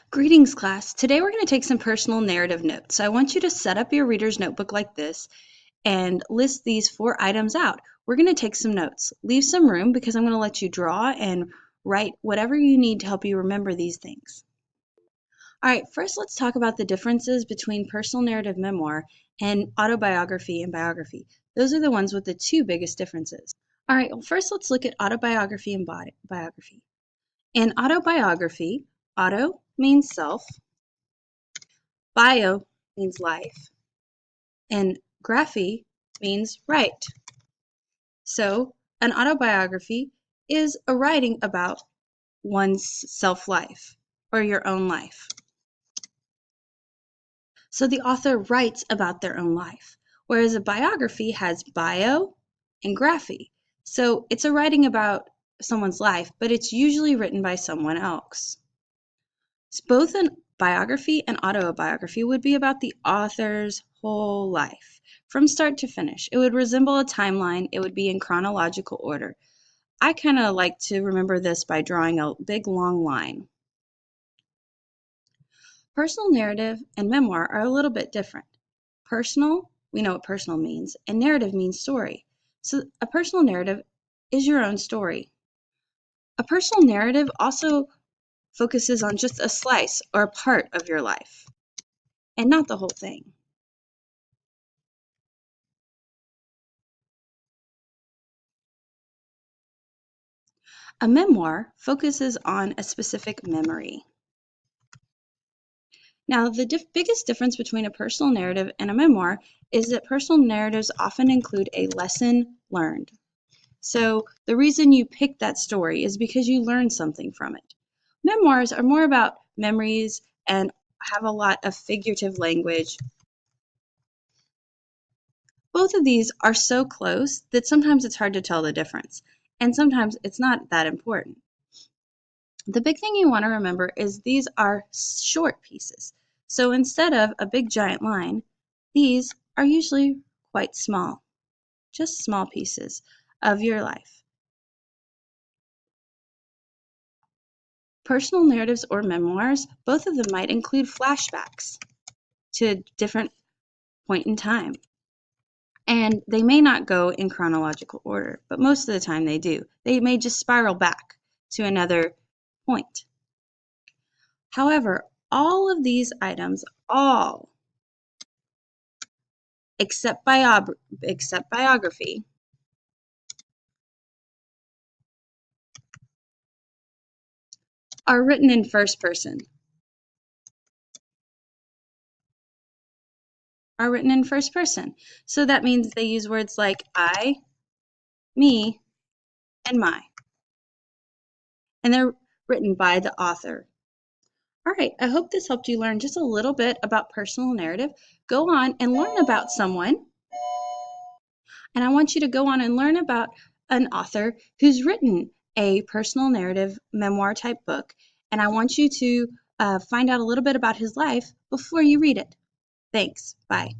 Greetings, class. Today we're going to take some personal narrative notes. So I want you to set up your reader's notebook like this and list these 4 items out. We're going to take some notes. Leave some room because I'm going to let you draw and write whatever you need to help you remember these things. All right, first let's talk about the differences between personal narrative memoir and autobiography and biography. Those are the ones with the 2 biggest differences. All right, well, first let's look at autobiography and biography. In autobiography, auto means self, bio means life, and graphy means write. So an autobiography is a writing about one's self-life or your own life. So the author writes about their own life, whereas a biography has bio and graphy. So it's a writing about someone's life, but it's usually written by someone else. So both an biography and autobiography would be about the author's whole life, from start to finish. It would resemble a timeline. It would be in chronological order. I kind of like to remember this by drawing a big long line. Personal narrative and memoir are a little bit different. Personal, we know what personal means, and narrative means story. So a personal narrative is your own story. A personal narrative also focuses on just a slice or a part of your life, and not the whole thing. A memoir focuses on a specific memory. Now, the biggest difference between a personal narrative and a memoir is that personal narratives often include a lesson learned. So the reason you pick that story is because you learned something from it. Memoirs are more about memories and have a lot of figurative language. Both of these are so close that sometimes it's hard to tell the difference, and sometimes it's not that important. The big thing you want to remember is these are short pieces. So instead of a big giant line, these are usually quite small, just small pieces of your life. Personal narratives or memoirs, both of them might include flashbacks to a different point in time. And they may not go in chronological order, but most of the time they do. They may just spiral back to another point. However, all of these items, all except biography, are written in first person. So that means they use words like I, me, and my. And they're written by the author. All right, I hope this helped you learn just a little bit about personal narrative. Go on and learn about someone. And I want you to go on and learn about an author who's written a personal narrative memoir type book. And I want you to find out a little bit about his life before you read it. Thanks. Bye.